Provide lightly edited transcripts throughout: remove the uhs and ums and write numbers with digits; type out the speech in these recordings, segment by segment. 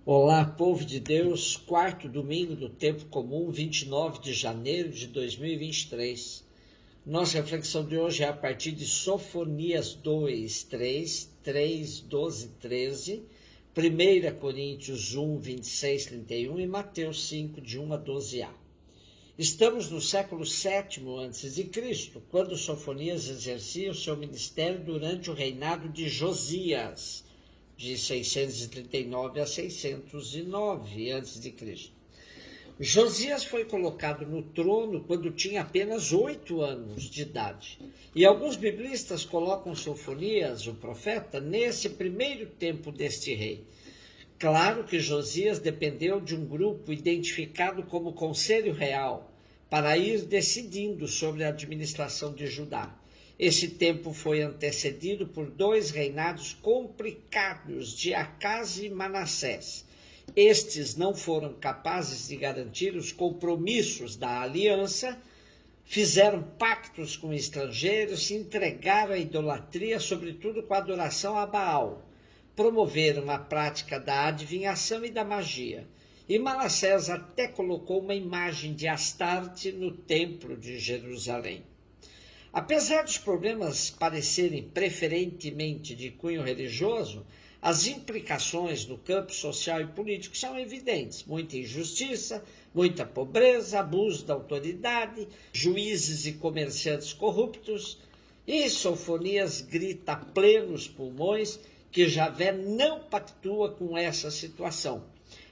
Olá, povo de Deus, quarto domingo do tempo comum, 29 de janeiro de 2023. Nossa reflexão de hoje é a partir de Sofonias 2, 3, 12, 13, 1 Coríntios 1, 26, 31 e Mateus 5, de 1 a 12a. Estamos no século VII a.C., quando Sofonias exercia o seu ministério durante o reinado de Josias, de 639 a 609 a.C. Josias foi colocado no trono quando tinha apenas 8 anos de idade. E alguns biblistas colocam Sofonias, o profeta, nesse primeiro tempo deste rei. Claro que Josias dependeu de um grupo identificado como Conselho Real para ir decidindo sobre a administração de Judá. Esse tempo foi antecedido por 2 reinados complicados de Acás e Manassés. Estes não foram capazes de garantir os compromissos da aliança, fizeram pactos com estrangeiros, se entregaram à idolatria, sobretudo com a adoração a Baal, promoveram a prática da adivinhação e da magia. E Manassés até colocou uma imagem de Astarte no templo de Jerusalém. Apesar dos problemas parecerem preferentemente de cunho religioso, as implicações no campo social e político são evidentes. Muita injustiça, muita pobreza, abuso da autoridade, juízes e comerciantes corruptos. E Sofonias grita a plenos pulmões que Javé não pactua com essa situação.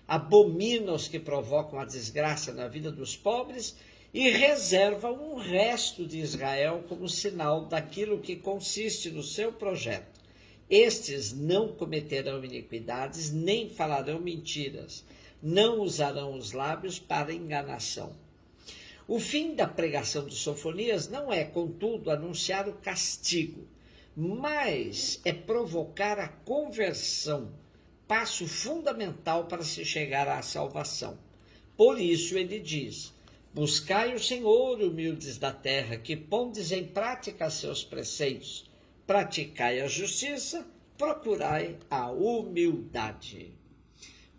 Abomina os que provocam a desgraça na vida dos pobres e reserva um resto de Israel como sinal daquilo que consiste no seu projeto. Estes não cometerão iniquidades, nem falarão mentiras, não usarão os lábios para enganação. O fim da pregação de Sofonias não é, contudo, anunciar o castigo, mas é provocar a conversão, passo fundamental para se chegar à salvação. Por isso ele diz: buscai o Senhor, humildes da terra, que pondes em prática seus preceitos. Praticai a justiça, procurai a humildade.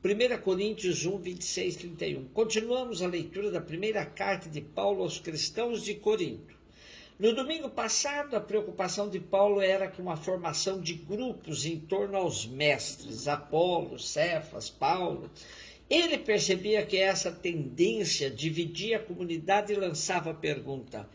1 Coríntios 1, 26, 31. Continuamos a leitura da primeira carta de Paulo aos cristãos de Corinto. No domingo passado, a preocupação de Paulo era com a formação de grupos em torno aos mestres, Apolo, Cefas, Paulo. Ele percebia que essa tendência dividia a comunidade e lançava a pergunta: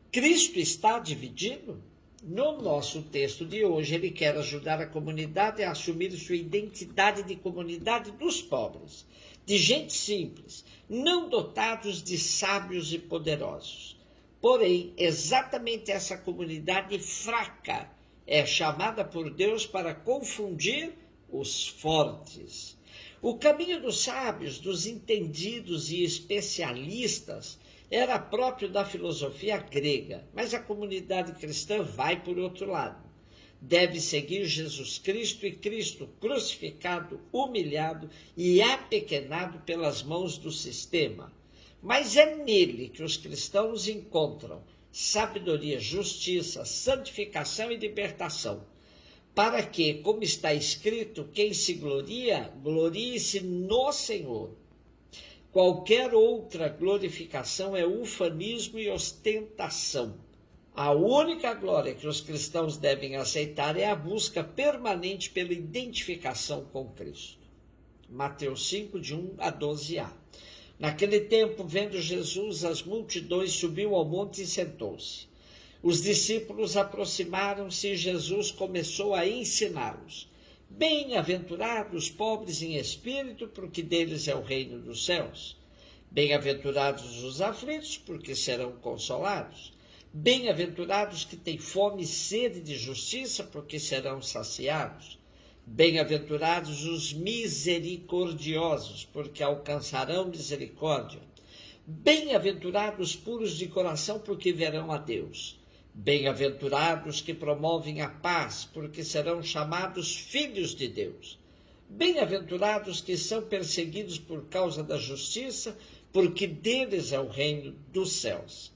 Cristo está dividido? No nosso texto de hoje, ele quer ajudar a comunidade a assumir sua identidade de comunidade dos pobres, de gente simples, não dotados de sábios e poderosos. Porém, exatamente essa comunidade fraca é chamada por Deus para confundir os fortes. O caminho dos sábios, dos entendidos e especialistas era próprio da filosofia grega, mas a comunidade cristã vai por outro lado. Deve seguir Jesus Cristo e Cristo crucificado, humilhado e apequenado pelas mãos do sistema. Mas é nele que os cristãos encontram sabedoria, justiça, santificação e libertação, para que, como está escrito, quem se gloria, glorie-se no Senhor. Qualquer outra glorificação é ufanismo e ostentação. A única glória que os cristãos devem aceitar é a busca permanente pela identificação com Cristo. Mateus 5, de 1 a 12a. Naquele tempo, vendo Jesus as multidões, subiu ao monte e sentou-se. Os discípulos aproximaram-se e Jesus começou a ensiná-los. Bem-aventurados os pobres em espírito, porque deles é o reino dos céus. Bem-aventurados os aflitos, porque serão consolados. Bem-aventurados que têm fome e sede de justiça, porque serão saciados. Bem-aventurados os misericordiosos, porque alcançarão misericórdia. Bem-aventurados os puros de coração, porque verão a Deus. Bem-aventurados que promovem a paz, porque serão chamados filhos de Deus. Bem-aventurados que são perseguidos por causa da justiça, porque deles é o reino dos céus.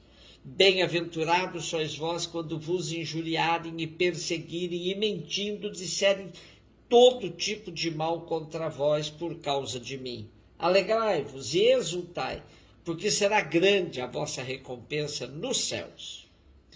Bem-aventurados sois vós quando vos injuriarem e perseguirem e mentindo disserem todo tipo de mal contra vós por causa de mim. Alegrai-vos e exultai, porque será grande a vossa recompensa nos céus.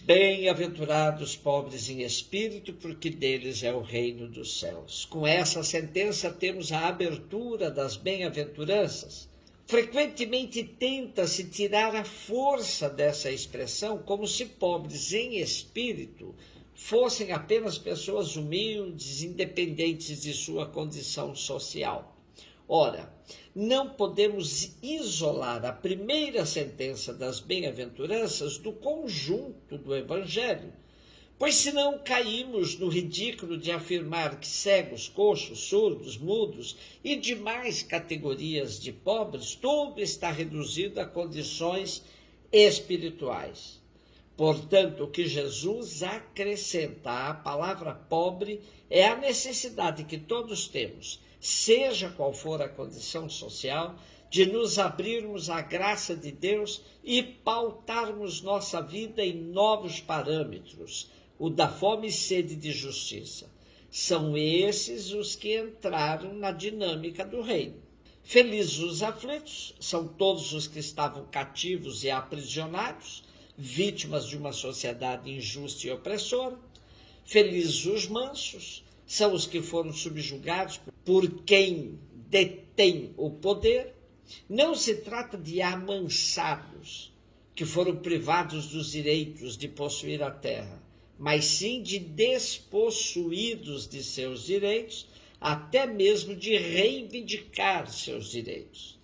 Bem-aventurados pobres em espírito, porque deles é o reino dos céus. Com essa sentença temos a abertura das bem-aventuranças. Frequentemente tenta-se tirar a força dessa expressão como se pobres em espírito fossem apenas pessoas humildes, independentes de sua condição social. Ora, não podemos isolar a primeira sentença das bem-aventuranças do conjunto do Evangelho, pois senão caímos no ridículo de afirmar que cegos, coxos, surdos, mudos e demais categorias de pobres, tudo está reduzido a condições espirituais. Portanto, o que Jesus acrescenta à palavra pobre é a necessidade que todos temos, seja qual for a condição social, de nos abrirmos à graça de Deus e pautarmos nossa vida em novos parâmetros, o da fome e sede de justiça. São esses os que entraram na dinâmica do reino. Felizes os aflitos, são todos os que estavam cativos e aprisionados, vítimas de uma sociedade injusta e opressora. Felizes os mansos, são os que foram subjugados por quem detém o poder. Não se trata de amansados, que foram privados dos direitos de possuir a terra, mas sim de despossuídos de seus direitos, até mesmo de reivindicar seus direitos.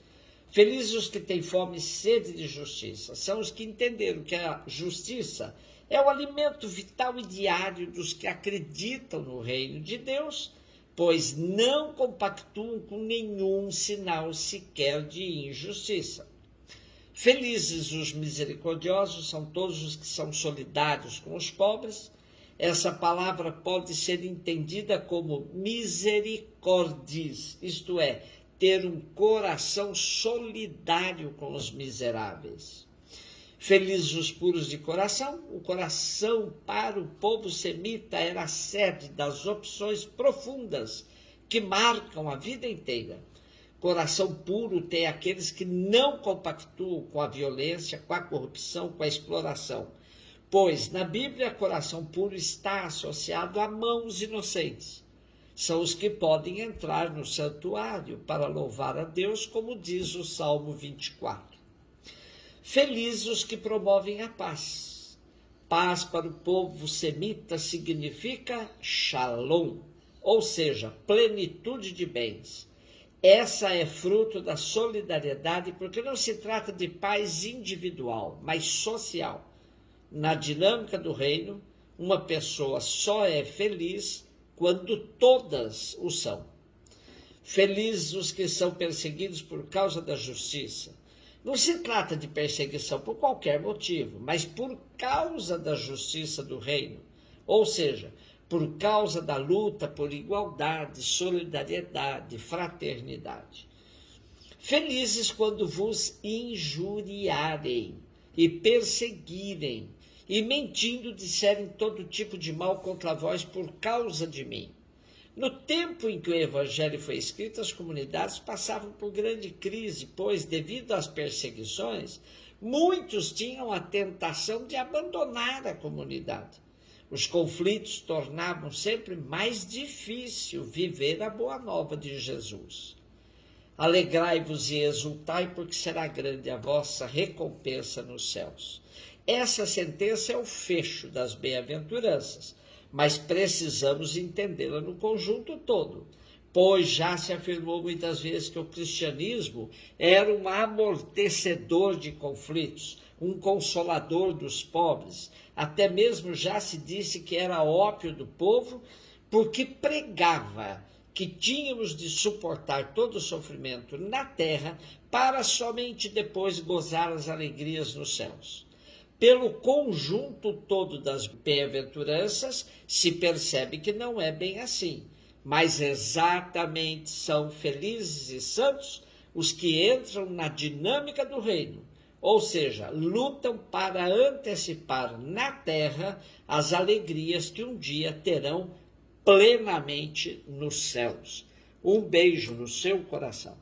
Felizes os que têm fome e sede de justiça, são os que entenderam que a justiça é o alimento vital e diário dos que acreditam no reino de Deus, pois não compactuam com nenhum sinal sequer de injustiça. Felizes os misericordiosos, são todos os que são solidários com os pobres. Essa palavra pode ser entendida como misericordis, isto é, ter um coração solidário com os miseráveis. Felizes os puros de coração, o coração para o povo semita era a sede das opções profundas que marcam a vida inteira. Coração puro tem aqueles que não compactuam com a violência, com a corrupção, com a exploração, pois na Bíblia coração puro está associado a mãos inocentes. São os que podem entrar no santuário para louvar a Deus, como diz o Salmo 24. Felizes os que promovem a paz. Paz para o povo semita significa shalom, ou seja, plenitude de bens. Essa é fruto da solidariedade, porque não se trata de paz individual, mas social. Na dinâmica do reino, uma pessoa só é feliz quando todas o são. Felizes os que são perseguidos por causa da justiça. Não se trata de perseguição por qualquer motivo, mas por causa da justiça do reino, ou seja, por causa da luta por igualdade, solidariedade, fraternidade. Felizes quando vos injuriarem e perseguirem, e mentindo disserem todo tipo de mal contra vós por causa de mim. No tempo em que o Evangelho foi escrito, as comunidades passavam por grande crise, pois, devido às perseguições, muitos tinham a tentação de abandonar a comunidade. Os conflitos tornavam sempre mais difícil viver a boa nova de Jesus. Alegrai-vos e exultai, porque será grande a vossa recompensa nos céus. Essa sentença é o fecho das bem-aventuranças, mas precisamos entendê-la no conjunto todo, pois já se afirmou muitas vezes que o cristianismo era um amortecedor de conflitos, um consolador dos pobres. Até mesmo já se disse que era ópio do povo, porque pregava que tínhamos de suportar todo o sofrimento na terra para somente depois gozar as alegrias nos céus. Pelo conjunto todo das bem-aventuranças, se percebe que não é bem assim, mas exatamente são felizes e santos os que entram na dinâmica do reino, ou seja, lutam para antecipar na terra as alegrias que um dia terão plenamente nos céus. Um beijo no seu coração.